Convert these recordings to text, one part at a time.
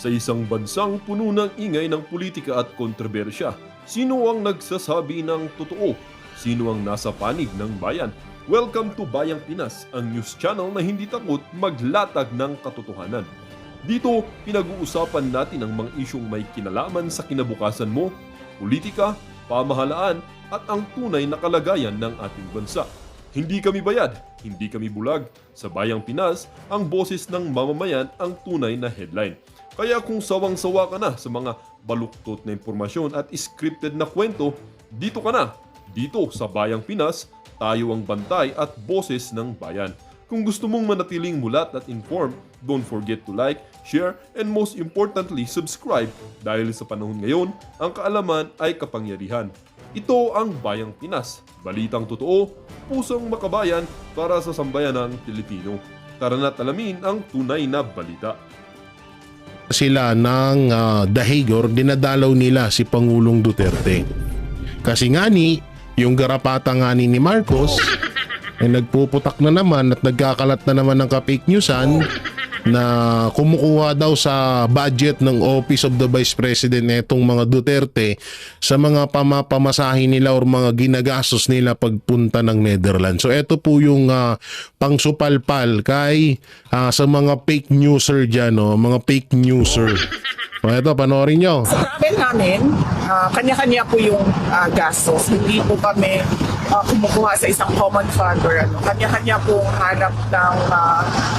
Sa isang bansang puno ng ingay ng politika at kontrobersya, sino ang nagsasabi ng totoo? Sino ang nasa panig ng bayan? Welcome to Bayang Pinas, ang news channel na hindi takot maglatag ng katotohanan. Dito, pinag-uusapan natin ang mga isyong may kinalaman sa kinabukasan mo, politika, pamahalaan at ang tunay na kalagayan ng ating bansa. Hindi kami bayad, hindi kami bulag. Sa Bayang Pinas, ang boses ng mamamayan ang tunay na headline. Kaya kung sawang-sawa ka na sa mga baluktot na impormasyon at scripted na kwento, dito ka na. Dito sa Bayang Pinas, tayo ang bantay at boses ng bayan. Kung gusto mong manatiling mulat at informed, don't forget to like, share, and most importantly, subscribe dahil sa panahon ngayon, ang kaalaman ay kapangyarihan. Ito ang Bayang Pinas, balitang totoo, pusong makabayan para sa sambayanang Pilipino. Tara na't alamin ang tunay na balita. Sila ng dahig or dinadalaw nila si Pangulong Duterte. Kasi nga yung garapata nga ni Marcos ay nagpuputak na naman at nagkakalat na naman ng ka-fake newsan na kumukuha daw sa budget ng Office of the Vice President etong mga Duterte sa mga pamasahe nila or mga ginagastos nila pagpunta ng Netherlands. So ito po yung pangsupalpal kay sa mga fake newser dyan, mga fake newser. So ito, panoorin nyo. Sa travel namin, kanya-kanya po yung gastos. Hindi po kami kumukuha sa isang common fund or ano. Kanya-kanya po hanap ng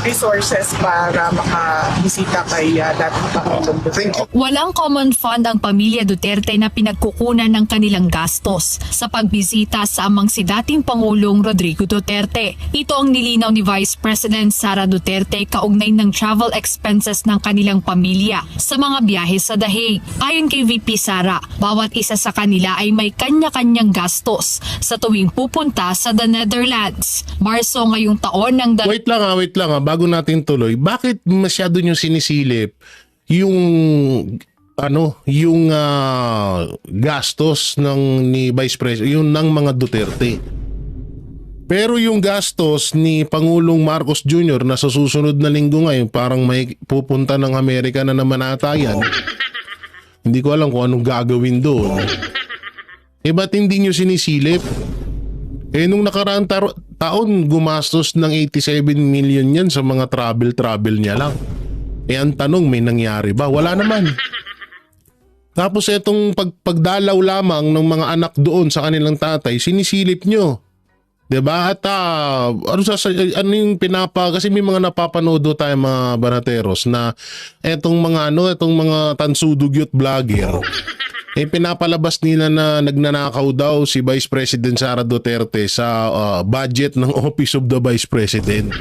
resources para makabisita kay dating Pangulong Duterte. Walang common fund ang pamilya Duterte na pinagkukunan ng kanilang gastos sa pagbisita sa amang si dating Pangulong Rodrigo Duterte. Ito ang nilinaw ni Vice President Sara Duterte kaugnay ng travel expenses ng kanilang pamilya sa mga biyahe sa dahig. Ayon kay VP Sara, bawat isa sa kanila ay may kanya-kanyang gastos sa tuwing pupunta sa the Netherlands. Marso ngayong taon ng Wait lang bago natin tuloy. Bakit masyado nyo sinisilip yung gastos ni Vice President, yung ng mga Duterte? Pero yung gastos ni Pangulong Marcos Jr. na sa susunod na linggo ngayon parang may pupunta ng Amerika na naman ata yan. Hindi ko alam kung anong gagawin doon. Ba't hindi nyo sinisilip? Nung nakaraang taon gumastos ng 87 million yan sa mga travel niya lang. Ang tanong, may nangyari ba? Wala naman. Tapos etong pagdalaw lamang ng mga anak doon sa kanilang tatay, sinisilip nyo. Diba? At ano yung kasi may mga napapanood tayo mga barateros na etong mga tansudugyot vlogger pinapalabas nila na nagnanakaw daw si Vice President Sara Duterte sa budget ng Office of the Vice President.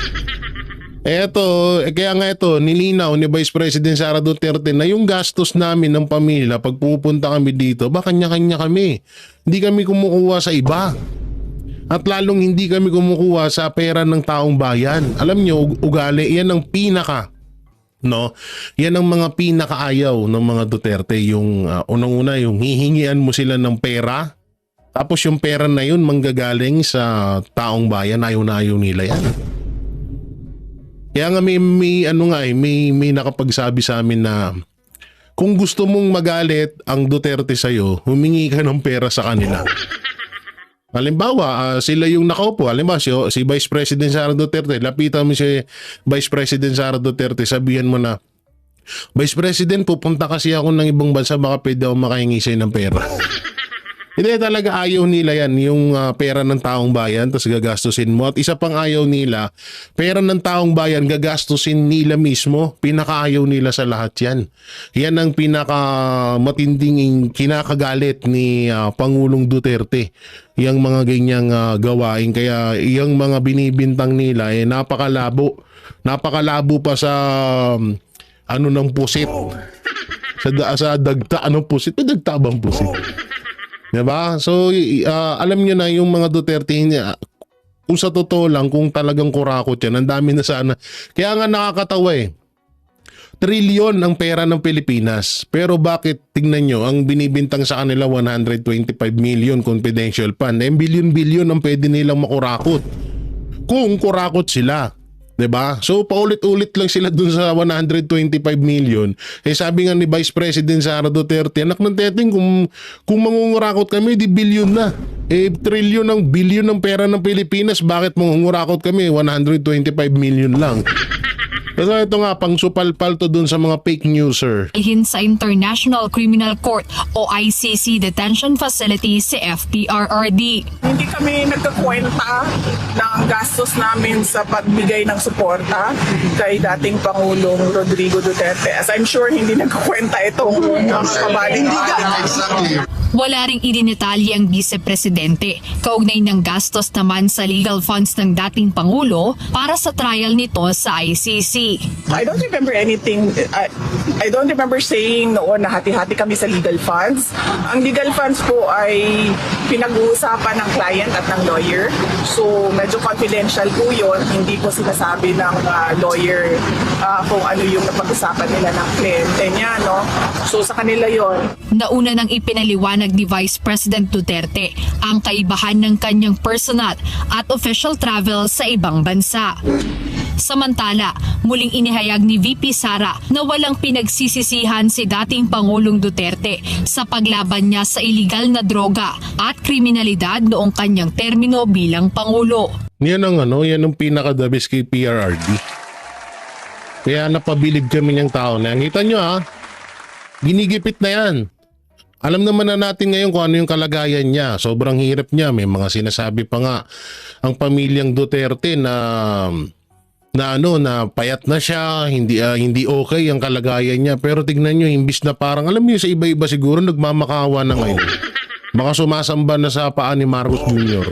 Kaya nga nilinaw ni Vice President Sara Duterte na yung gastos namin ng pamilya pag pupunta kami dito, kanya-kanya kami. Hindi kami kumukuha sa iba. At lalong hindi kami kumukuha sa pera ng taong bayan. Alam nyo, ugali, yan ang yan ang mga pinakaayaw ng mga Duterte. Yung unang-una, yung hihingian mo sila ng pera. Tapos yung pera na yun manggagaling sa taong bayan. Ayaw na ayaw nila yan. Kaya nga may nakapagsabi sa amin na kung gusto mong magalit ang Duterte sa'yo, humingi ka ng pera sa kanila. Halimbawa, sila yung nakaupo. Halimbawa, si Vice President Sara Duterte, lapitan mo si Vice President Sara Duterte, sabihan mo na, Vice President, pupunta kasi ako ng ibang bansa, baka pwede ako makahingi sa'yo ng pera. Hindi talaga ayaw nila yan, yung pera ng taong bayan, tapos gagastusin mo. At isa pang ayaw nila, pera ng taong bayan, gagastusin nila mismo. Pinakaayaw nila sa lahat yan. Yan ang pinakamatinding kinakagalit ni Pangulong Duterte. Yung mga ganyang gawain. Kaya yung mga binibintang nila, napakalabo. Napakalabo pa sa ng pusit. Sa dagta, pusit? May dagta bang pusit? Diba? So, alam nyo na yung mga Duterte niya, kung sa totoo lang, kung talagang kurakot yan, ang dami na sana. Kaya nga nakakatawa trilyon ang pera ng Pilipinas. Pero bakit, tingnan nyo, ang binibintang sa kanila 125 million confidential fund. Billion-billion ang pwede nilang makurakot. Kung kurakot sila. 'Diba? So paulit-ulit lang sila dun sa 125 million. Sabi nga ni Vice President Sara Duterte, anak ng teteng, kung mangungurakot kami, di billion na. Trillion ng billion ng pera ng Pilipinas, bakit mangungurakot kami? 125 million lang. Kasi ito nga, pang supalpal to dun sa mga fake newser. Dalhin sa International Criminal Court o ICC detention facility si FPRRD. Hindi kami nagkakwenta ng gastos namin sa pagbigay ng suporta kay dating Pangulong Rodrigo Duterte. As I'm sure hindi nagkakwenta itong kabaling-baling. Wala ring idinetali ang Vice-Presidente. Kaugnay ng gastos naman sa legal funds ng dating Pangulo para sa trial nito sa ICC. I don't remember anything. I don't remember saying noon na hati-hati kami sa legal funds. Ang legal funds po ay pinag-uusapan ng client at ng lawyer. So medyo confidential po yun. Hindi po sinasabi ng lawyer kung ano yung napag-usapan nila ng kliyente niya. No? So sa kanila yon. Nauna nang ipinaliwanag ni Vice President Duterte ang kaibahan ng kanyang personal at official travel sa ibang bansa. Samantala, muling inihayag ni VP Sara na walang pinagsisisihan si dating Pangulong Duterte sa paglaban niya sa iligal na droga at kriminalidad noong kanyang termino bilang Pangulo. Yan ang pinakadabis kay PRRD. Kaya napabilib kami niyang tao na yan. Kita nyo ginigipit na yan. Alam naman na natin ngayon kung ano yung kalagayan niya. Sobrang hirap niya. May mga sinasabi pa nga ang pamilyang Duterte na payat na siya, hindi okay ang kalagayan niya. Pero tignan nyo, imbis na parang, alam niyo sa iba-iba siguro nagmamakawa na ngayon. Baka sumasamba na sa paa ni Marcos Jr.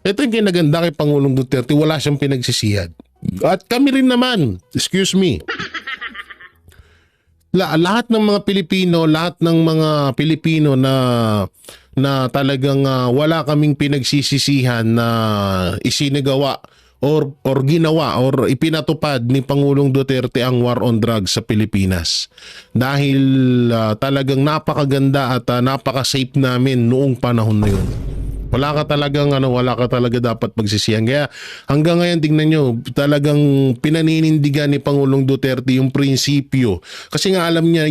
Ito yung kinaganda kay Pangulong Duterte, wala siyang pinagsisihan. At kami rin naman, excuse me, lahat ng mga Pilipino na talagang wala kaming pinagsisisihan na isinagawa or ginawa or ipinatupad ni Pangulong Duterte ang war on drugs sa Pilipinas. Dahil talagang napakaganda at napaka-safe namin noong panahon na yun. Wala ka talaga dapat pagsisihan. Kaya hanggang ngayon tingnan nyo, talagang pinaninindigan ni Pangulong Duterte yung prinsipyo. Kasi nga alam niya,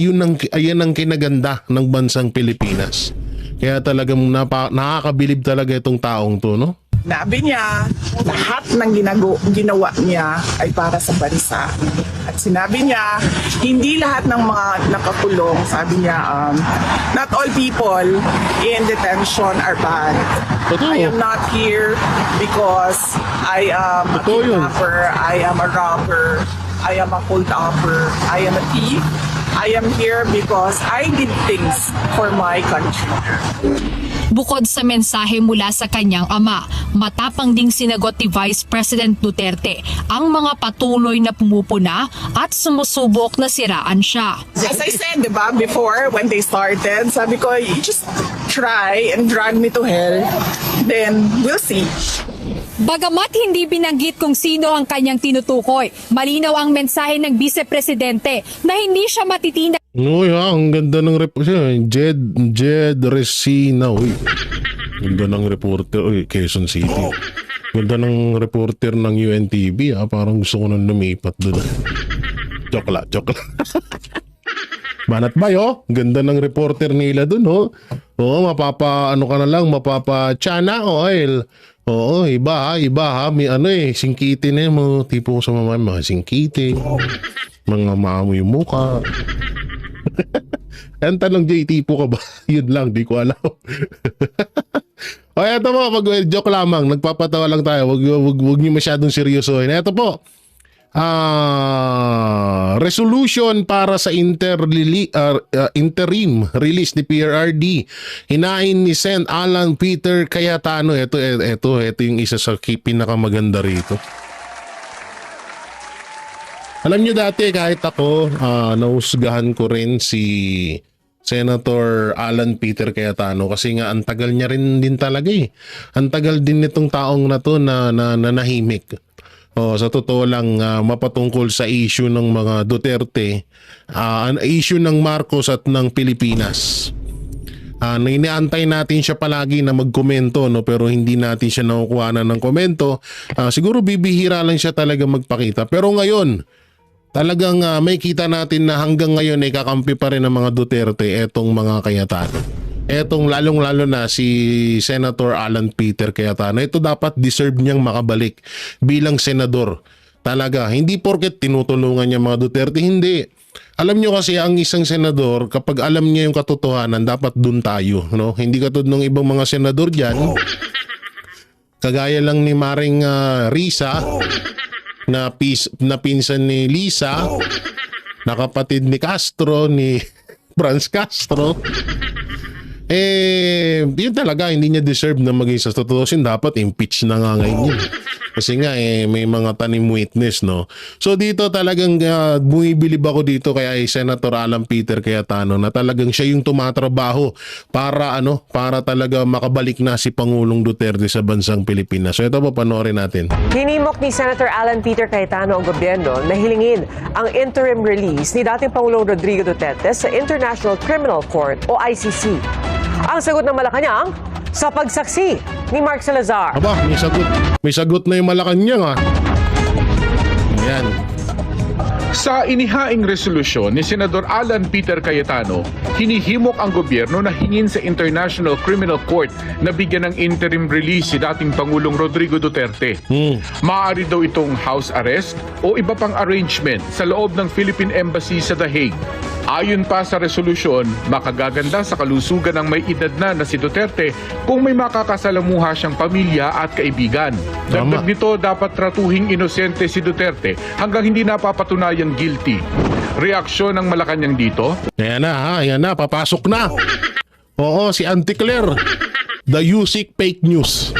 ayan ang kinaganda ng bansang Pilipinas. Kaya talagang nakakabilib talaga itong taong to, no? Sabi niya, lahat ng ginawa niya ay para sa bansa. At sinabi niya, hindi lahat ng mga nakakulong, sabi niya, not all people in detention are bad. Totoo. I am not here because I am a kidnapper, I am a robber, I am a hold-upper, I am a thief. I am here because I did things for my country. Bukod sa mensahe mula sa kanyang ama, matapang ding sinagot ni Vice President Duterte ang mga patuloy na pumupuna at sumusubok na siraan siya. As I said, diba, before when they started, sabi ko, you just try and drag me to hell, then we'll see. Bagamat hindi binanggit kung sino ang kanyang tinutukoy, malinaw ang mensahe ng Vice-Presidente na hindi siya matitinag. Uy, ang ganda ng reporter. Jed Resina. Uy, ganda ng reporter. Uy, Quezon City. Ganda ng reporter ng UNTV. Parang gusto ko nang lumipat doon. Joke lang. Banat ba yo? Ganda ng reporter nila doon, oh. Oo, mapapa-chana oil. Oo, iba ha. May singkiti na yung tipo sa mga singkiti. Mga maamoy yung muka. Ang tanong, Jay, tipo ka ba? Yun lang, di ko alam. O, eto po, joke lamang. Nagpapatawa lang tayo. Wag niyo masyadong seryosohin. Eto po. Resolution para sa interim release ni PRRD. Hinain ni Sen. Alan Peter Cayetano. Ito yung isa sa pinakamaganda rito. Alam nyo dati kahit ako, nahusgahan ko rin si Senator Alan Peter Cayetano kasi nga ang tagal niya rin din talaga eh. Ang tagal din nitong taong na to na nahimik. Sa totoo lang, mapatungkol sa issue ng mga Duterte, ang issue ng Marcos at ng Pilipinas. Iniantay natin siya palagi na magkomento, no, pero hindi natin siya nakukuha ng komento. Siguro bibihira lang siya talaga magpakita. Pero ngayon, talagang may kita natin na hanggang ngayon ay kakampi pa rin ng mga Duterte etong mga Cayetano. Etong lalong-lalo na si Senator Alan Peter Cayetano. Ito dapat deserve niyang makabalik bilang senador. Talaga, hindi porket tinutulungan niya mga Duterte, hindi. Alam nyo kasi ang isang senador, kapag alam niya yung katotohanan, dapat dun tayo. No? Hindi katulad ng ibang mga senador dyan. Kagaya lang ni Maring Risa, na pinsan ni Lisa, na kapatid ni Castro, ni Franz Castro. Yun talaga, hindi niya deserve na maging sa tutusin. Dapat impeach na nga ngayon yun. Kasi nga may mga tanim witness, no. So dito talagang bumibilib ako dito kay Senator Alan Peter Cayetano na talagang siya yung tumatrabaho para talaga makabalik na si Pangulong Duterte sa bansang Pilipinas. So ito po, panoorin natin. Hinimok ni Senator Alan Peter Cayetano ang gobyerno na hilingin ang interim release ni dating Pangulong Rodrigo Duterte sa International Criminal Court o ICC. Ang sagot ng Malacanang, sa pagsaksi ni Mark Salazar. Aba, may sagot. May sagot na yung Malacanang, ha. Ayan. Sa inihaing resolusyon ni Senador Alan Peter Cayetano, hinihimok ang gobyerno na hingin sa International Criminal Court na bigyan ng interim release si dating Pangulong Rodrigo Duterte. Maaari daw itong house arrest o iba pang arrangement sa loob ng Philippine Embassy sa The Hague. Ayon pa sa resolusyon, makagaganda sa kalusugan ng may edad na si Duterte kung may makakasalamuha siyang pamilya at kaibigan. Dagdag nito, dapat tratuhing inosente si Duterte hanggang hindi napapatunayang guilty. Reaksyon ng Malacanang dito? Ayan na, papasok na. Oo, si Auntie Claire. The Yusik fake news.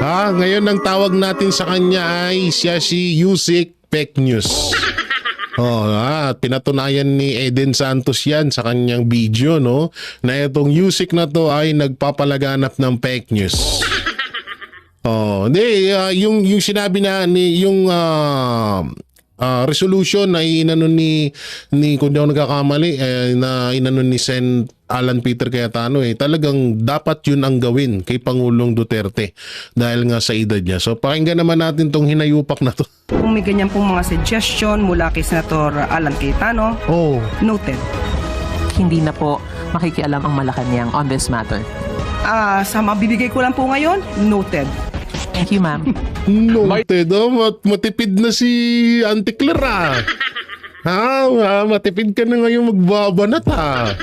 Ngayon ang tawag natin sa kanya ay siya si Yusik fake news. Pinatunayan ni Eden Santos yan sa kanyang video, no, na itong Yusik na to ay nagpapalaganap ng fake news. Yung sinabi na ni yung resolution na inano ni kung di ako nagkakamali na inano ni Sen Alan Peter Cayetano, talagang dapat yun ang gawin kay Pangulong Duterte dahil nga sa edad niya. So pakinggan naman natin tong hinayupak na to. Kung may ganyan pong mga suggestion mula kay Senator Alan Cayetano, noted. Hindi na po makikialam ang Malacanang on this matter. Sa mabibigay ko lang po ngayon, noted. Thank you, ma'am. Noted. Matipid na si Auntie Clara. Matipid ka na ngayon magbabanat, ha.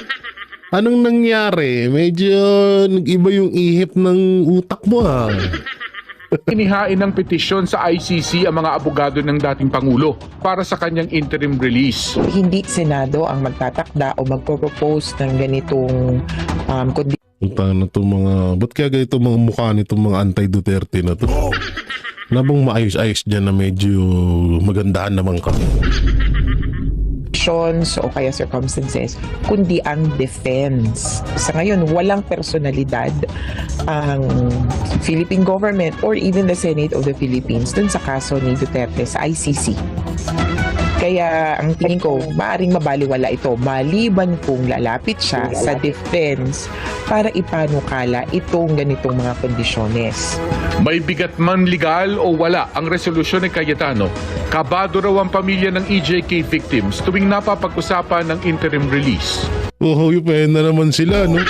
Anong nangyari? Medyo nag-iba yung ihip ng utak mo, ha. Inihain ng petisyon sa ICC ang mga abogado ng dating Pangulo para sa kanyang interim release. Hindi Senado ang magtatakda o magpropose ng ganitong ba't kaya ganito mga mukha nitong mga anti-Duterte na to? Nabang maayos-ayos dyan na medyo magandahan naman kami. o kaya circumstances, kundi ang defense. Sa ngayon, walang personalidad ang Philippine government or even the Senate of the Philippines dun sa kaso ni Duterte sa ICC. Kaya ang tingin ko, maaaring mabaliwala ito maliban kung lalapit siya sa defense para ipanukala itong ganitong mga kondisyones. May bigat man legal o wala ang resolusyon ni Cayetano, kabado raw ang pamilya ng EJK victims tuwing napapag-usapan ng interim release. Yupain na naman sila, no?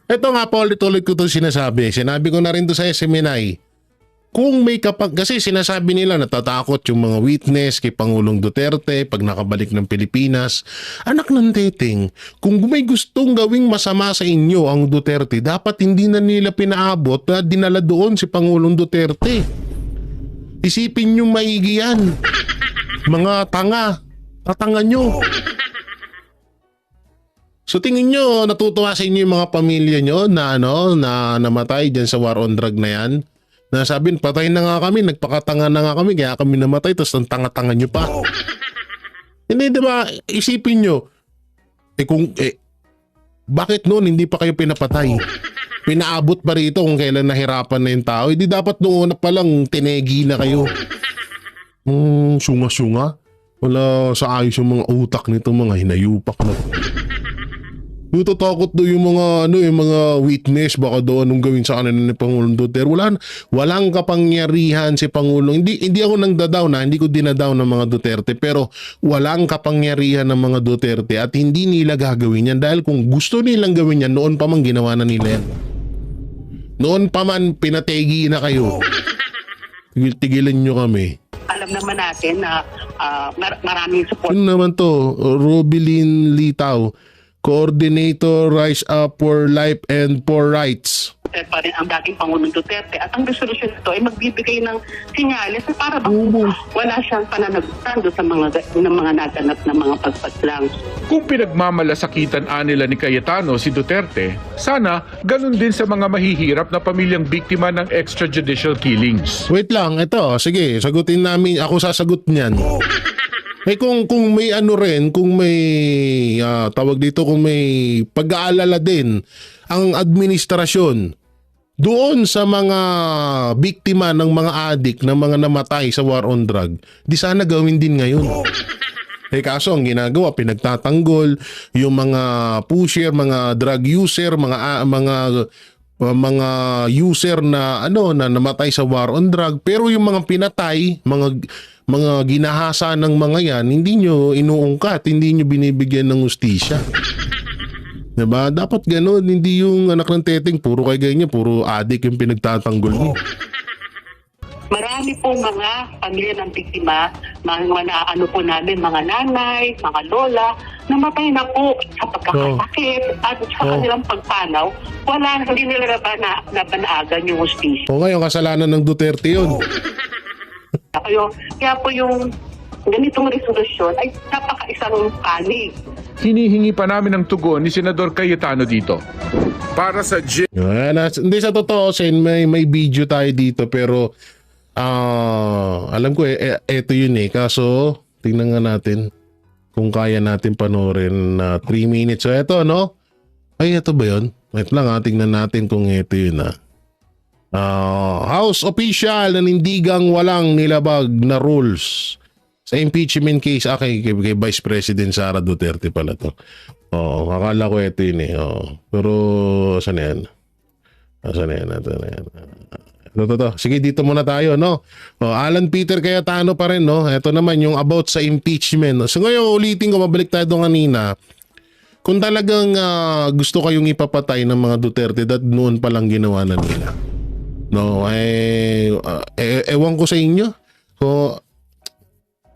Ito nga po, ulit-ulit ko ito sinasabi. Sinabi ko na rin ito sa SMNI. Kung may kasi sinasabi nila natatakot yung mga witness kay Pangulong Duterte pag nakabalik ng Pilipinas. Anak ng dating, kung may gustong gawing masama sa inyo ang Duterte, dapat hindi na nila pinaabot na dinala doon si Pangulong Duterte. Isipin nyo maigi yan. Mga tanga. Tatanga nyo. So tingin nyo, natutuwa sa inyo yung mga pamilya nyo na namatay dyan sa war on drug na yan? Na sabihin, patay na nga kami, nagpakatanga na nga kami, kaya kami namatay, tapos ang tanga-tanga nyo pa. Hindi, diba, isipin nyo, bakit noon hindi pa kayo pinapatay? Pinaabot pa rito kung kailan nahirapan na yung tao. Hindi dapat noon pa lang tinegi na kayo. Sunga-sunga. Wala sa ayos yung mga utak nito, mga hinayupak na. Natatakot daw yung mga yung mga witness, baka daw anong gawin sa kanila ni Pangulong Duterte. Walang kapangyarihan si Pangulong. Hindi ako nang dadaw na, hindi ko dinadaw ng mga Duterte, pero walang kapangyarihan ng mga Duterte at hindi nila gagawin yan dahil kung gusto nilang gawin yan, noon pa man ginawa na nila yan. Noon pa man pinategi na kayo. Tigilan nyo kami. Alam naman natin na maraming support. Ano naman to? Robilin Litaw, Coordinator Rise Up for Life and for Rights. Pa rin ang dating Pangulong Duterte at ang resolusyon nito ay magbibigay ng sinyales na para bang wala siyang pananagutan sa mga naganap na mga pagpaslang. Kung pinagmamalasakitan nila ni Cayetano si Duterte, sana ganun din sa mga mahihirap na pamilyang biktima ng extrajudicial killings. Wait lang, ito, sige, sagutin namin, ako sasagot niyan. Kung may kung may tawag dito, kung may pag-aalala din ang administrasyon doon sa mga biktima ng mga adik, ng mga namatay sa war on drug, di sana gawin din ngayon. Kaso ang ginagawa, pinagtatanggol yung mga pusher, mga drug user, mga user na na namatay sa war on drug, pero yung mga pinatay, mga ginahasa ng mga yan, hindi nyo inuungkat, hindi nyo binibigyan ng hustisya. Diba? Dapat gano'n, hindi yung anak ng teteng, puro kay ganyan, puro adik yung pinagtatanggol niyo. Marami pong mga pamilya ng biktima, mga namin, mga nanay, mga lola, namatay na po sa pagkakasakit at sa kanilang pagpanaw, hindi nila nabanaagan yung hustisya. O ngayon, kasalanan ng Duterte yun. Kaya po yung ganitong resolusyon ay napaka-isang panig. Hinihingi pa namin ng tugon ni Senador Cayetano dito. Para sa hindi, sa totoo, may video tayo dito, pero alam ko eto yun kaso tingnan nga natin kung kaya natin panoorin na 3 minutes. So eto, ay eto ba yun? Wait lang, tingnan natin kung eto yun. House official nanindigang walang nilabag na rules sa impeachment case kay Vice President Sara Duterte pala to. Akala ko ito yun pero saan yan? Saan yan? Ito. Sige, dito muna tayo, Alan Peter Cayetano pa rin, Ito naman yung about sa impeachment. So ngayon, ulitin ko, mabalik tayo doon kanina. Kung talagang gusto kayong ipapatay ng mga Duterte, noon pa lang ginawa na nila. Ewan ko sa inyo.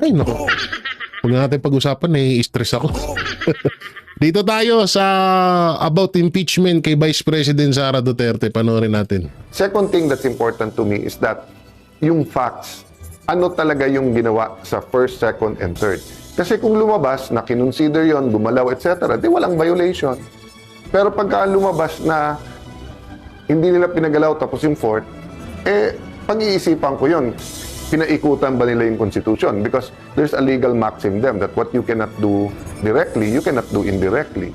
Ay, nako. Huwag natin pag-usapan, stress ako. Dito tayo sa about impeachment kay Vice President Sara Duterte. Panoorin natin. Second thing that's important to me is that yung facts, ano talaga yung ginawa sa first, second, and third. Kasi kung lumabas na kinonsider yon, gumalaw, etc., di walang violation. Pero pagka lumabas na hindi nila pinagalaw tapos yung fourth, pag-iisipan ko yon. Pinaikutan ba nila yung Constitution? Because there's a legal maxim then that what you cannot do directly, you cannot do indirectly.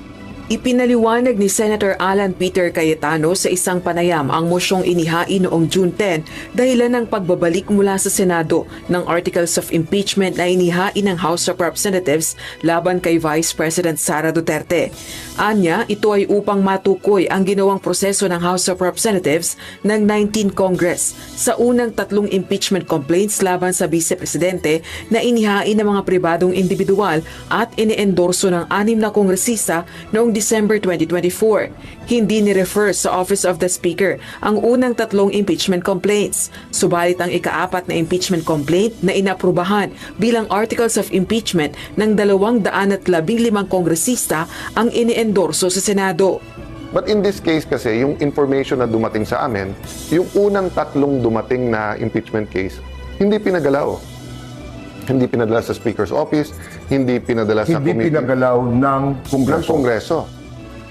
Ipinaliwanag ni Senator Alan Peter Cayetano sa isang panayam ang mosyong inihain noong June 10 dahilan ng pagbabalik mula sa Senado ng Articles of Impeachment na inihain ng House of Representatives laban kay Vice President Sara Duterte. Anya, ito ay upang matukoy ang ginawang proseso ng House of Representatives ng 19th Congress sa unang 3 impeachment complaints laban sa Vice Presidente na inihain ng mga pribadong individual at iniendorso ng 6 na kongresista noong December 2024. Hindi ni-refer sa Office of the Speaker ang unang 3 impeachment complaints. Subalit ang ika-4 na impeachment complaint na inaprubahan bilang Articles of Impeachment ng 215 kongresista ang iniendorso sa Senado. But in this case kasi, yung information na dumating sa amin, yung unang 3 dumating na impeachment case, hindi pinagalaw. Hindi pinadala sa Speaker's Office, hindi pinadala sa committee. Hindi pinagalaw ng Kongreso.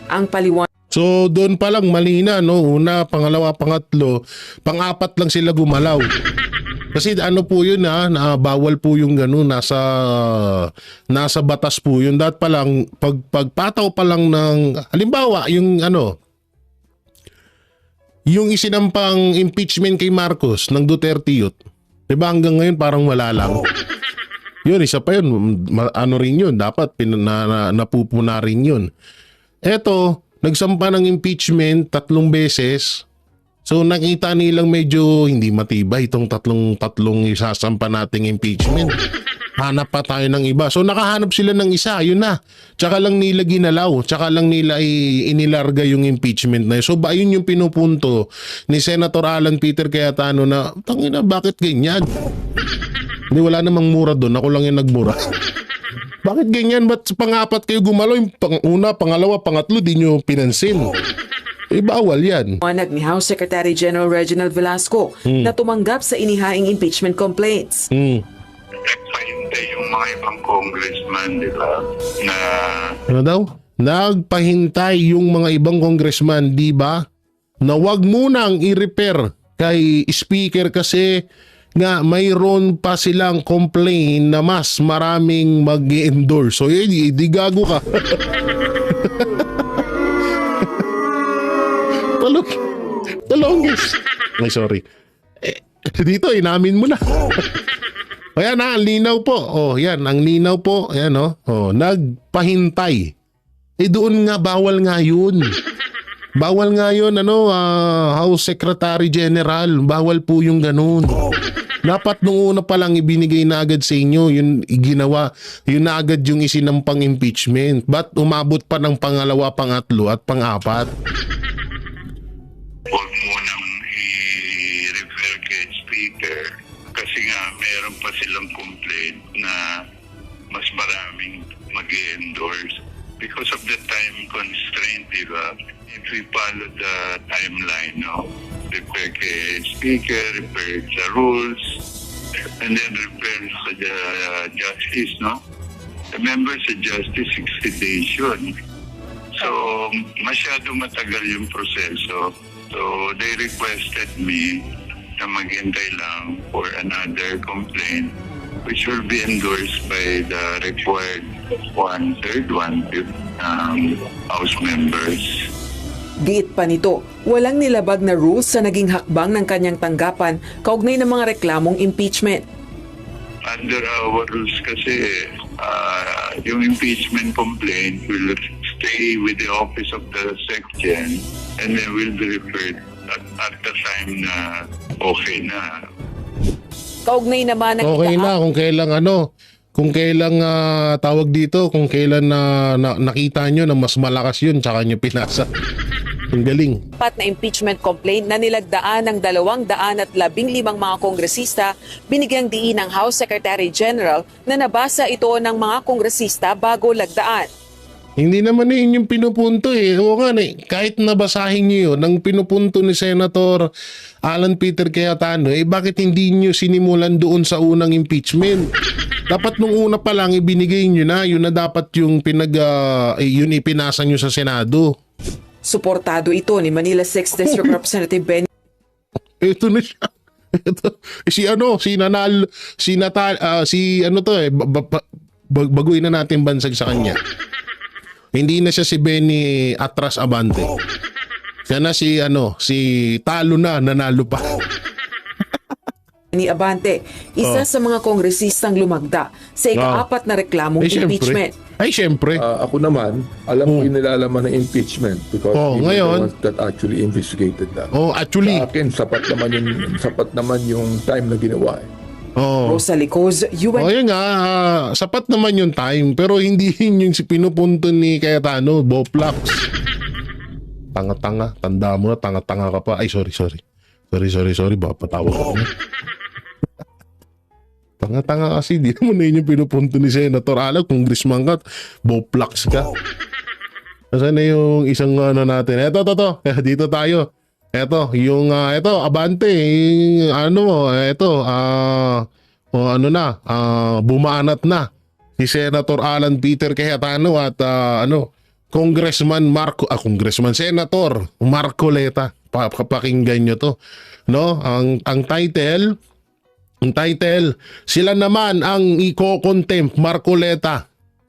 Ang paliwanag. So doon pa lang mali na, una, pangalawa, pangatlo, pang-4 lang sila gumalaw. Kasi po yun bawal po yung gano'n, nasa batas po yun. Dapat pa lang, pagpataw pa lang ng, halimbawa, yung yung isinampang impeachment kay Marcos ng Duterte Youth. Diba hanggang ngayon parang wala lang. Yun, isa pa yun. Rin yun. Dapat napupuna rin yun. Eto, nagsampa ng impeachment 3 beses. So nakita nilang medyo hindi matibay itong tatlong isasampa nating impeachment. Hanap pa tayo ng iba. So nakahanap sila ng isa, yun na. Tsaka lang nila ginalaw, tsaka lang nila inilarga yung impeachment na yun. So ba yun yung pinupunto ni Senator Alan Peter Cayetano na, tangina, bakit ganyan? Hindi, wala namang mura doon. Ako lang yung nagmura. Bakit ganyan? Ba't pang-apat kayo gumalaw? Yung una, pangalawa, pangatlo, di nyo pinansin. Bawal yan. Wanag ni House Secretary General Reginald Velasco na tumanggap sa inihaing impeachment complaints. Nagpahintay yung mga ibang congressman, di ba, na... Ano daw? Nagpahintay yung mga ibang congressman, di ba, na wag munang i-repair kay speaker kasi nga mayroon pa silang complain na mas maraming mag-endorse. So, di gago ka. Talongis. Ay, sorry. Dito, inamin mo na. Ayan na, ang linaw po. Oh, yan, ang linaw po. Ayan, oh, nagpahintay. Doon nga, bawal nga yun. Bawal nga yun, House Secretary General. Bawal po yung ganun. Dapat nung una pa lang ibinigay na agad sa inyo, yun ginawa, yun na agad yung isinampang impeachment. Ba't umabot pa ng pangalawa, pangatlo at pang-apat? Huwag munang i-refer kay speaker kasi nga meron pa silang complaint na mas maraming mag-endorse because of the time constraint, di ba? If we follow the timeline, refer kay speaker, refer sa rules, and then refer sa justice, The members sa justice, 60 days yun. So, masyado matagal yung proseso. So, they requested me na maghintay lang for another complaint which will be endorsed by the required 1/3, 1/5 House members. Giit pa nito, walang nilabag na rules sa naging hakbang ng kanyang tanggapan kaugnay ng mga reklamong impeachment. Under our rules kasi, yung impeachment complaint will stay with the office of the SecGen and then will be referred at the time na okay na. Kaugnay naman ng okay na kung kailang kung kailang tawag dito, kung kailan nakita nyo na mas malakas yun, tsaka nyo pinasa. Ang galing. Apat na impeachment complaint na nilagdaan ng 215 mga kongresista, binigyang diin ng House Secretary General na nabasa ito ng mga kongresista bago lagdaan. Hindi naman yun yung pinupunto Oo nga kahit nabasahin nyo yun, ang pinupunto ni Senator Alan Peter Cayetano, bakit hindi nyo sinimulan doon sa unang impeachment? Dapat nung una pa lang ibinigay nyo na, yun na dapat yung yun ipinasa nyo sa Senado. Suportado ito ni Manila 6th District Representative Benny. Ito na siya. Baguhin na natin bansag sa kanya. Hindi na siya si Benny Atras Abante. Siya na si Talo na, nanalo pa. Ni Abante, isa sa mga kongresistang lumagda sa ika-4 na reklamong impeachment. Ay, syempre. Ako naman, alam ko yung nilalaman ng impeachment because he was the ones that actually investigated that. Actually. Sa akin, sapat naman yung time na ginawa. Rosa Licoz, UN. Yun nga, sapat naman yung time, pero hindi yun yung pinupunto ni Cayetano, Boplax. Tanga-tanga, tanda mo na, tanga-tanga ka pa. Ay, sorry, baka patawa ko. Tanga-tanga kasi, di naman na yun yung pinupunto ni Senator Alan, Congressman ka, Boplax ka. Nasaan na yung isang natin? Eto, dito tayo. Eto, yung, Abante, bumaanat na si Senator Alan Peter Cayetano at, Senator Marcoleta. Pakinggan nyo to. Ang title, sila naman ang iko-contempt Marcoleta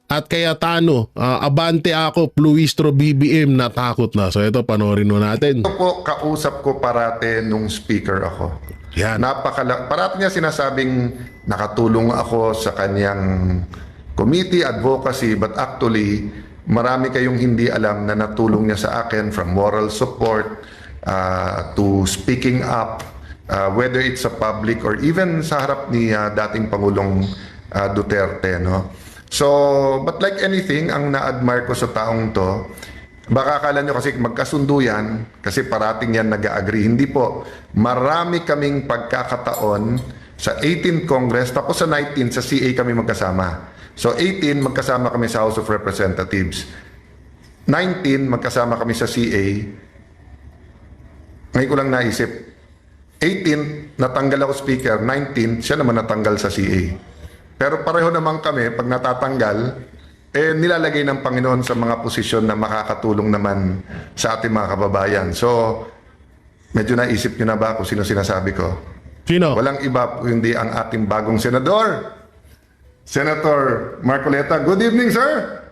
at Cayetano, abante ako, Pluistro BBM, natakot na. So ito, panoorin mo natin. Ito po, kausap ko parate nung speaker ako. Yan. Parate niya sinasabing nakatulong ako sa kanyang committee, advocacy, but actually, marami kayong hindi alam na natulong niya sa akin, from moral support to speaking up, whether it's sa public or even sa harap ni dating Pangulong Duterte, no? So, but like anything, ang na-admire ko sa taong to, baka akala nyo kasi magkasundo yan, kasi parating yan nag-agree. Hindi po. Marami kaming pagkakataon sa 18th Congress, tapos sa 19th, sa CA kami magkasama. So 18, magkasama kami sa House of Representatives. 19, magkasama kami sa CA. Ngayon ko lang naisip. 18, natanggal ako speaker. 19, siya naman natanggal sa CA. Pero pareho naman kami, pag natatanggal, nilalagay ng Panginoon sa mga posisyon na makakatulong naman sa ating mga kababayan. So, medyo naisip nyo na ba kung sino sinasabi ko? Sino? Walang iba kundi ang ating bagong senador, Senator Marcoleta. Good evening, sir!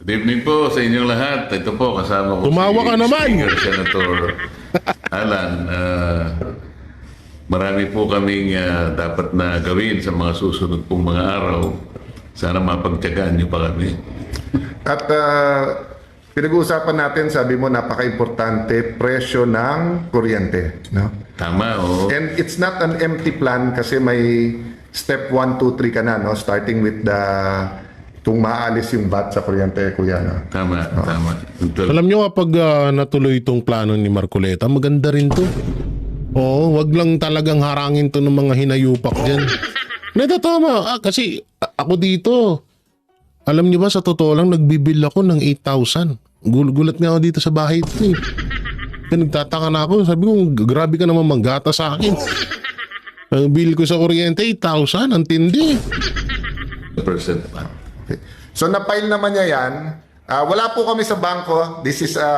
Good evening po sa inyong lahat. Ito po, kasama ko Tumawa ka naman! Speaker Senator Alan. Marami po kaming dapat na gawin sa mga susunod pong mga araw. Sana mapagtyagaan niyo pa kami. At pinag-uusapan natin, sabi mo, napaka-importante, presyo ng kuryente. No? Tama, oo. And it's not an empty plan kasi may step 1, 2, 3 ka na, no? Starting with the kung maalis yung VAT sa kuryente, kuya. No? Tama, tama. Alam nyo kapag natuloy itong plano ni Marcoleta, maganda rin to. Oo, wag lang talagang harangin to ng mga hinayupak dyan. Tama. Kasi ako dito, alam niyo ba sa totoo lang, nagbibil ako ng 8,000. Gulat nga ako dito sa bahay ito eh. Kaya nagtataka na ako, sabi ko, grabe ka naman manggata sa akin. Ang bill ko sa kuryente, 8,000, ang tindi. Percent pa. Okay. So na-file naman niya yan. Wala po kami sa bangko. This is a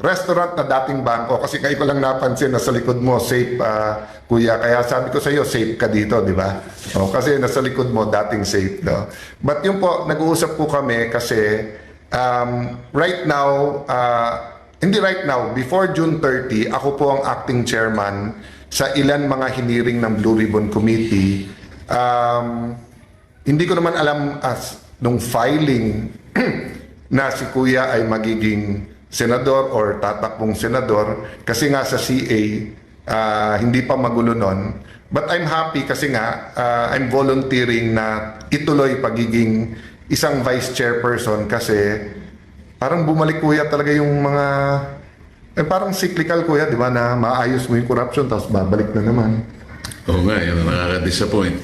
restaurant na dating bangko. Kasi kayo ko lang napansin na sa likod mo, safe, kuya. Kaya sabi ko sa iyo, safe ka dito, di ba? Kasi nasa likod mo, dating safe. No? But yun po, nag-uusap po kami kasi right now, hindi right now, before June 30, ako po ang acting chairman sa ilan mga hiniring ng Blue Ribbon Committee. Hindi ko naman alam nung filing na si kuya ay magiging senador or tatakbong senador kasi nga sa CA hindi pa magulo nun. But I'm happy kasi nga I'm volunteering na ituloy pagiging isang vice chairperson kasi parang bumalik kuya talaga yung mga parang cyclical kuya, di ba, na maayos mo yung corruption tapos babalik na naman. Oo nga, yun ang nakaka-disappoint.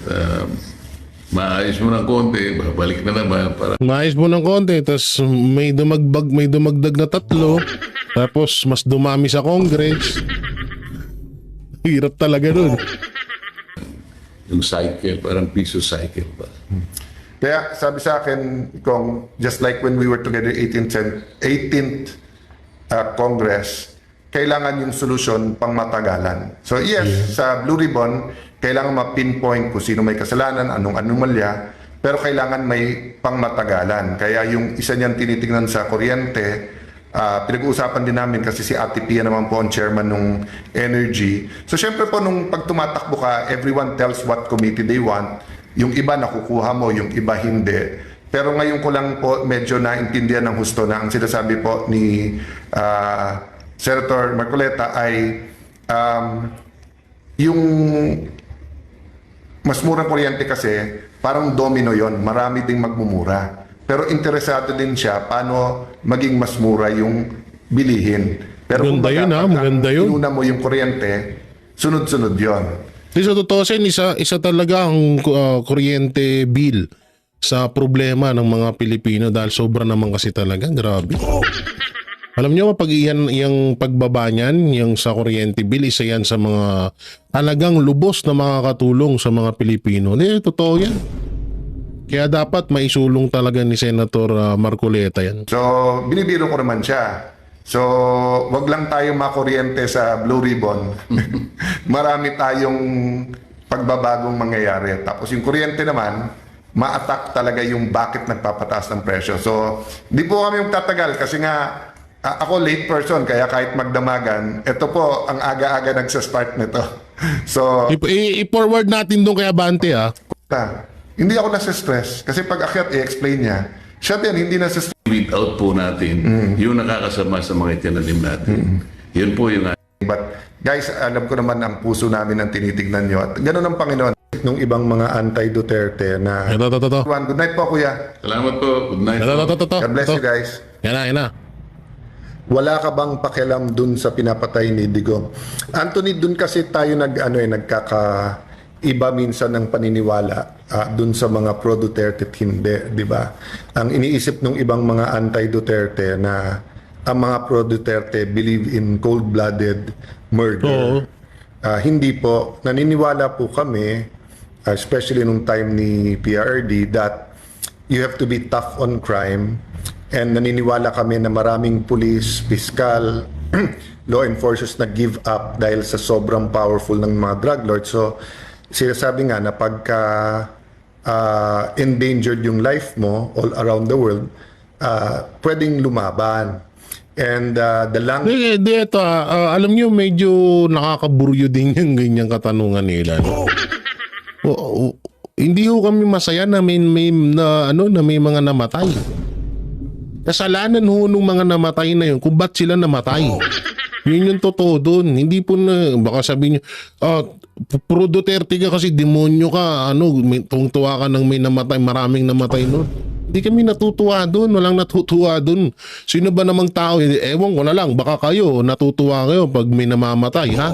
Maayos mo ng konti, babalik na naman. Maayos mo ng konti, tapos may dumagdag na 3, tapos mas dumami sa Congress. Hirap talaga nun. Yung cycle, parang piso cycle pa. Kaya sabi sa akin, Kong, just like when we were together 18th Congress, kailangan yung solusyon pang matagalan. So yes, sa Blue Ribbon, kailangan ma-pinpoint kung sino may kasalanan, anong anomalya, pero kailangan may pangmatagalan. Kaya yung isa niyan tinitingnan sa kuryente, pinag-uusapan din namin kasi si Ate Pia naman po ang chairman ng Energy. So syempre po nung pag tumatakbo ka, everyone tells what committee they want. Yung iba nakukuha mo, yung iba hindi. Pero ngayon ko lang po medyo naintindihan ng husto na ang sinasabi po ni Senator Marcoleta ay yung mas murang kuryente kasi parang domino yon, marami ding magmumura. Pero interesado din siya paano maging mas mura yung bilihin. Pero maganda yun maganda yun. Inuna mo yung kuryente, sunod-sunod yon. Sa totoo isa talaga ang kuryente bill sa problema ng mga Pilipino dahil sobra naman kasi talaga, grabe. Alam niyo pag yung pagbaba niyan, yung sa kuryente bill, isa yan sa mga talagang lubos na makakatulong sa mga Pilipino. Totoo yan. Kaya dapat maisulong talaga ni Senator Marcoleta yan. So, binibiro ko naman siya. So, wag lang tayo makuryente sa Blue Ribbon. Marami tayong pagbabagong mangyayari. Tapos yung kuryente naman, ma-attack talaga yung bakit nagpapataas ng presyo. So, di po kami magtatagal kasi nga ako late person, kaya kahit magdamagan, ito po ang aga-aga nagsastart nito. So, i-forward natin doon kay Abante hindi ako nasa-stress kasi pag akyat i-explain niya, siya din hindi nasa-stress. weed out po natin yung nakakasama sa mga itinanim natin. Yun po yung... But guys, alam ko naman ang puso namin ang tinitignan nyo. At ganun ang Panginoon nung ibang mga anti-Duterte na... Good night po, Kuya. Salamat po. Good night po. God bless you guys. Yan na. Wala ka bang pakialam dun sa pinapatay ni Digong? Anthony, dun kasi tayo nagkakaiba minsan ng paniniwala dun sa mga pro-Duterte at hindi, di ba? Ang iniisip ng ibang mga anti-Duterte na ang mga pro-Duterte believe in cold-blooded murder. Hindi po. Naniniwala po kami, especially nung time ni PRD, that you have to be tough on crime. And naniniwala kami na maraming police, piskal, law enforcers na give up dahil sa sobrang powerful ng mga drug lords. So, sinasabi nga na pagka endangered yung life mo all around the world, pwedeng lumaban. And the language... Alam nyo, medyo nakakaburyo din yung ganyang katanungan nila. No? Hindi ho kami masaya na may mga namatay. Kasalanan ho nung mga namatay na yun kung ba't sila namatay. Yun yung totoo doon. Hindi po na, baka sabihin nyo, pro Duterte ka kasi demonyo ka, tungtuwa ka ng may namatay, maraming namatay noon. Hindi kami natutuwa doon, walang natutuwa doon. Sino ba namang tao? Ewan ko na lang, baka kayo, natutuwa kayo pag may namamatay, ha?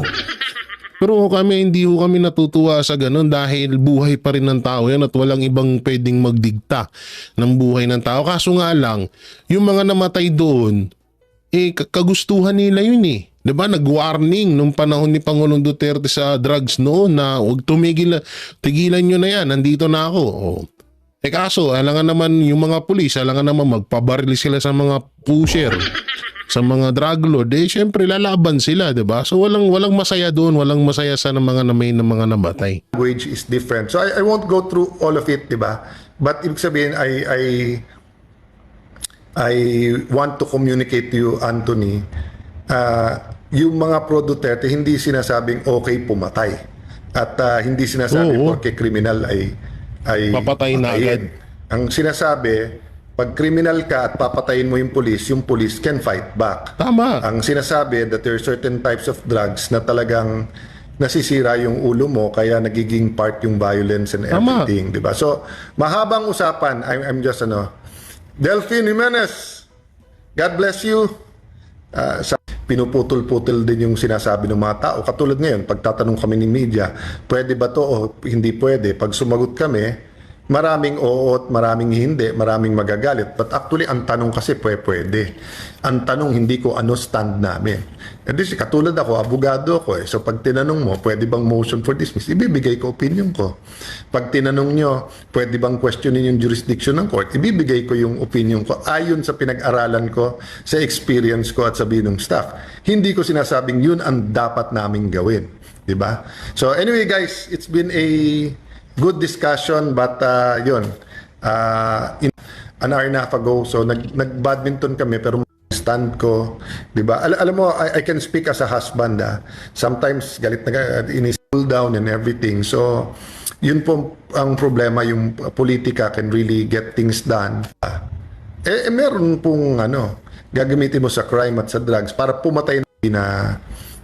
Pero hindi ho kami natutuwa sa ganun dahil buhay pa rin ng tao yan at walang ibang pwedeng magdigta ng buhay ng tao. Kaso nga lang, yung mga namatay doon, kagustuhan nila yun eh. Diba? Nag-warning nung panahon ni Pangulong Duterte sa drugs noon na huwag tigilan nyo na yan, nandito na ako. Kaso, alangan naman yung mga pulis, alangan naman magpabaril sila sa mga pusher, sa mga drug lord, syempre lalaban sila, diba? So walang masaya doon, walang masaya sa mga namatay. Language is different. So I won't go through all of it, diba? But ibig sabihin, I want to communicate to you, Anthony, yung mga pro-Duterte, hindi sinasabing okay pumatay. At hindi sinasabing porque criminal ay papatayin na agad. Ang sinasabi, pag criminal ka at papatayin mo yung police can fight back. Tama. Ang sinasabi that there are certain types of drugs na talagang nasisira yung ulo mo kaya nagiging part yung violence and everything, di ba? So, mahabang usapan. I'm just Delphine Jimenez, God bless you. Pinuputol-putol din yung sinasabi ng mga tao. Katulad ngayon, pagtatanong kami ng media, pwede ba to o hindi pwede? Pag sumagot kami, maraming oo at maraming hindi, maraming magagalit. But actually, ang tanong kasi pwede. Ang tanong, hindi ko ano stand namin. Kasi katulad ako, abogado ako eh. So pag tinanong mo, pwede bang motion for dismiss? Ibibigay ko opinion ko. Pag tinanong nyo, pwede bang questionin yung jurisdiction ng court? Ibibigay ko yung opinion ko ayon sa pinag-aralan ko, sa experience ko at sabihin ng staff. Hindi ko sinasabing yun ang dapat naming gawin. Diba? So anyway guys, it's been a good discussion, but yun, an hour and a half ago, so nag-badminton kami, pero stand ko, di ba? Alam mo, I can speak as a husband, sometimes galit na ini-cool down and everything, so yun po ang problema, yung politika can really get things done. Meron pong gagamitin mo sa crime at sa drugs para pumatay na,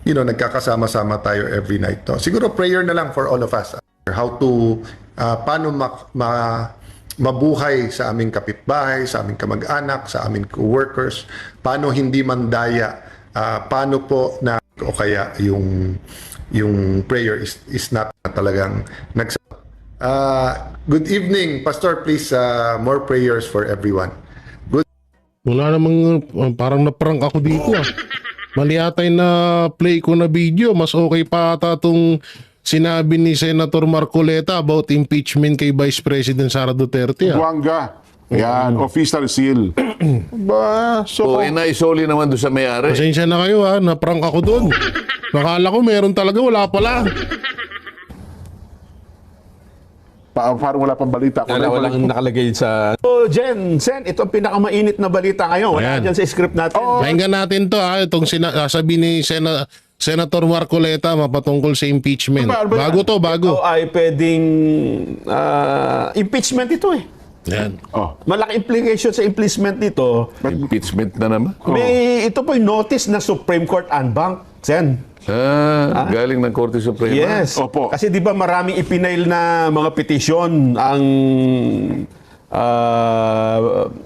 nagkakasama-sama tayo every night. Siguro prayer na lang for all of us. How to, paano mabuhay sa aming kapitbahay, sa aming kamag-anak, sa aming co-workers, paano hindi mandaya, paano po na, o kaya yung prayer is not talagang good evening, Pastor, please, more prayers for everyone. Wala namang, parang na-prank ako dito. Mali ata yung na-play ko na video, mas okay pa ata itong sinabi ni Senator Marcoleta about impeachment kay Vice President Sara Duterte. Buanga. Yan, official seal. Inaisoli naman doon sa may-ari. Pasensya na kayo na-prank ako doon. Nakala ko meron talaga, wala pala. Parang wala pang balita. Walang nakalagay sa... Sen, ito ang pinakamainit na balita ngayon. Wala dyan sa script natin. Pakinggan natin to itong sabi ni Senator Marcoleta mapatungkol sa impeachment. Bago to. Ito ay pwedeng impeachment ito eh. Yan. Malaki implication sa impeachment nito. Impeachment na naman. Ito po yung notice ng Supreme Court en banc, Sen. Galing ng Korte Suprema. Yes. Kasi di ba maraming ipinail na mga petisyon ang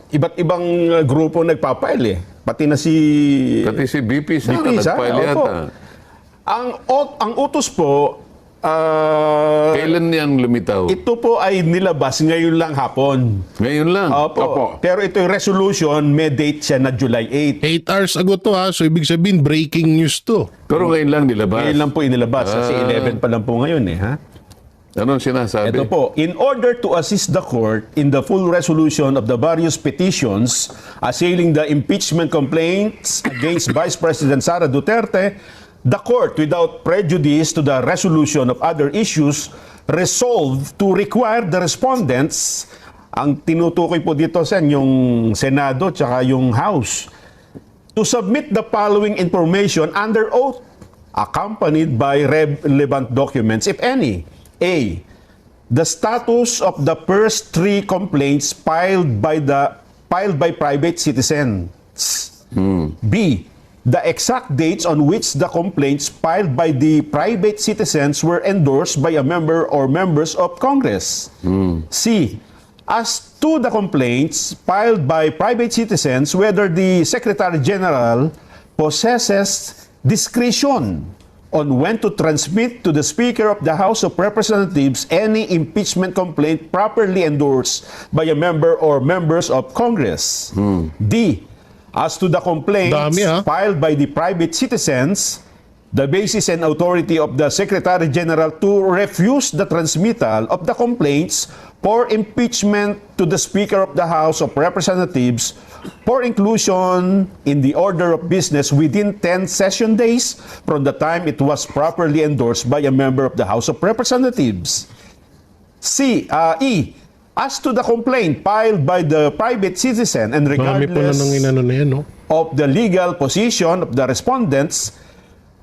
iba't ibang grupo nagpapail eh. Pati si BP Sara nagpail yata. Ang utos po, kailan yan lumitaw? ito po ay nilabas ngayon lang hapon. Ngayon lang? Opo. Pero ito yung resolution, may date siya na July 8. 8 hours ago to ha. So ibig sabihin, breaking news to. Pero ngayon lang nilabas? Ngayon lang po inilabas. Kasi 11 pa lang po ngayon eh. Ha? Anong sinasabi? Ito po, in order to assist the court in the full resolution of the various petitions assailing the impeachment complaints against Vice President Sara Duterte, the court, without prejudice to the resolution of other issues, resolved to require the respondents, ang tinutukoy po dito sa yung Senado tsaka yung House, to submit the following information under oath, accompanied by relevant documents, if any. A. The status of the first 3 complaints filed by private citizens. B. The exact dates on which the complaints filed by the private citizens were endorsed by a member or members of Congress. C. As to the complaints filed by private citizens, whether the Secretary General possesses discretion on when to transmit to the Speaker of the House of Representatives any impeachment complaint properly endorsed by a member or members of Congress. D. As to the complaints filed by the private citizens, the basis and authority of the Secretary General to refuse the transmittal of the complaints for impeachment to the Speaker of the House of Representatives for inclusion in the order of business within 10 session days from the time it was properly endorsed by a member of the House of Representatives. E. As to the complaint filed by the private citizen and regardless of the legal position of the respondents,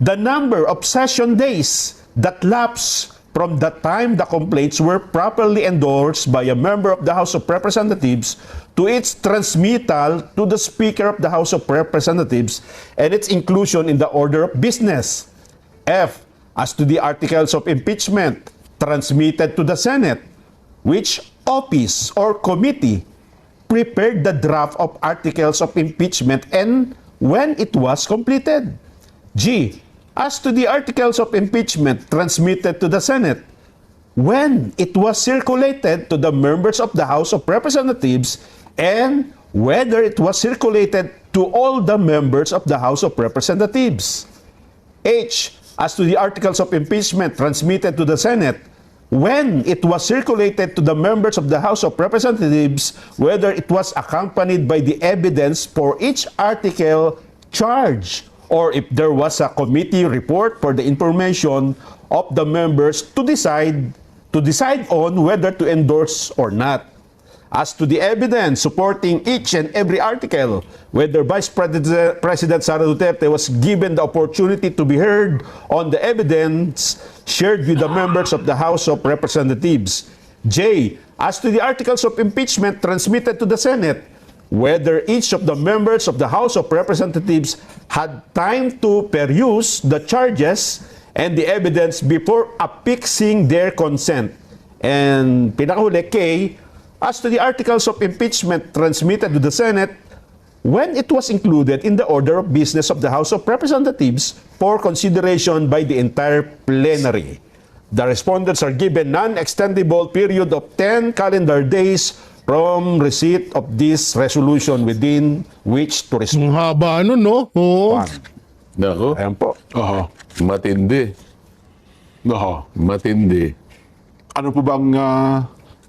the number of session days that lapse from the time the complaints were properly endorsed by a member of the House of Representatives to its transmittal to the Speaker of the House of Representatives and its inclusion in the order of business. F. As to the articles of impeachment transmitted to the Senate, which office or committee prepared the draft of articles of impeachment and when it was completed. G. As to the articles of impeachment transmitted to the Senate, when it was circulated to the members of the House of Representatives and whether it was circulated to all the members of the House of Representatives. H. As to the articles of impeachment transmitted to the Senate, when it was circulated to the members of the House of Representatives, whether it was accompanied by the evidence for each article charged, or if there was a committee report for the information of the members to decide on whether to endorse or not. As to the evidence supporting each and every article, whether Vice President Sara Duterte was given the opportunity to be heard on the evidence shared with the members of the House of Representatives. J. As to the articles of impeachment transmitted to the Senate, whether each of the members of the House of Representatives had time to peruse the charges and the evidence before affixing their consent. And pinakahuli, K. As to the articles of impeachment transmitted to the Senate, when it was included in the order of business of the House of Representatives for consideration by the entire plenary. The respondents are given non-extendable period of 10 calendar days from receipt of this resolution within which to respond. Ang haba ano, no? Oo. Nako. Ayan po. Matindi. Matindi. Ano po bang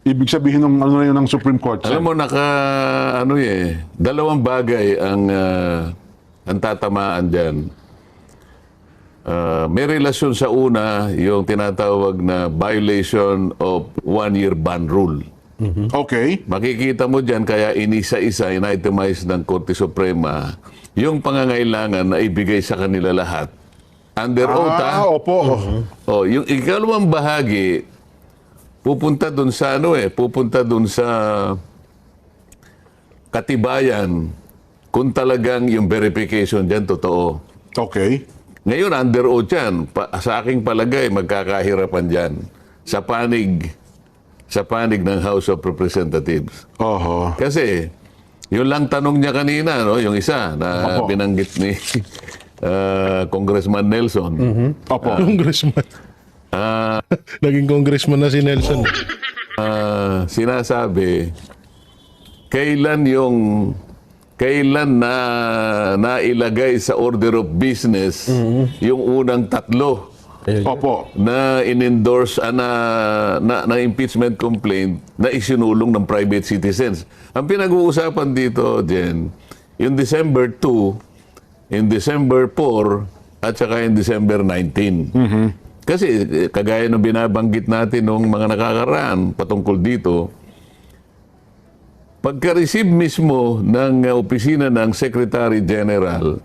ibig sabihin ng ano na yun ng Supreme Court? Alam mo, dalawang bagay ang tatamaan dyan. May relasyon sa una, yung tinatawag na violation of one-year ban rule. Okay. Makikita mo dyan, kaya inisa-isa, in-itemize ng Korte Suprema, yung pangangailangan na ibigay sa kanila lahat. Under oath, opo. Yung ikalawang bahagi, pupunta dun sa katibayan kung talagang yung verification dyan totoo. Okay. Ngayon, under oath yan. Sa aking palagay, magkakahirapan dyan sa panig ng House of Representatives. Kasi, yun lang tanong niya kanina, no? Yung isa na binanggit ni Congressman Nelson. Congressman. Naging congressman na si Nelson. Sinasabi, kailan na nailagay sa order of business yung unang tatlo na in-endorse na impeachment complaint na isinulong ng private citizens. Ang pinag-uusapan dito, Jen, yung December 2, in December 4, at saka in December 19. Kasi kagaya ng binabanggit natin nung mga nakakaraan patungkol dito, pagka-receive mismo ng opisina ng Secretary General,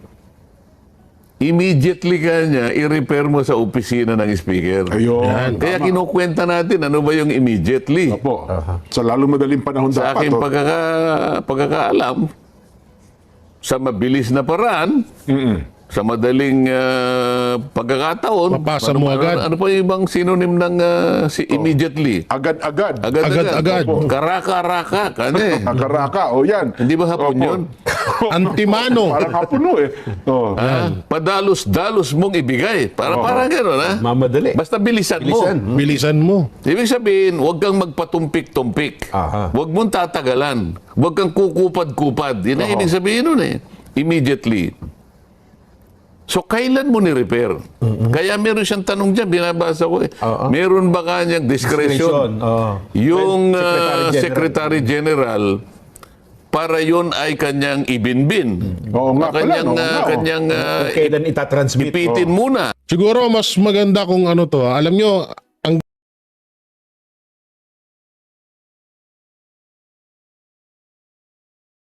immediately kanya i-repair mo sa opisina ng Speaker. Ayun. Kaya kinukwenta natin ano ba yung immediately. Sa lalo madaling panahon sa dapat. aking pagkakaalam, sa mabilis na paraan, sa madaling pagkakataon. Mapasa mo agad. Ano pa yung ibang synonym ng immediately? Agad-agad. Agad-agad. Karaka-raka. Karaka, o yan. Hindi ba hapon yun? Antimano. Parang hapon eh. Padalos-dalos mong ibigay. Parang gano'n, ha? Mamadali. Basta bilisan mo. Bilisan mo. Ibig sabihin, huwag kang magpatumpik-tumpik. Huwag mong tatagalan. Huwag kang kukupad-kupad. Yan ang ibig sabihin nun eh. Immediately. So, kailan mo ni-repair? Kaya meron siyang tanong dyan, binabasa ko eh. Meron ba kanyang discretion? Yung Secretary General, para yun ay kanyang ibinbin. Kanyang kailan itatransmit? ipitin muna. Siguro mas maganda kung ano to. Alam nyo,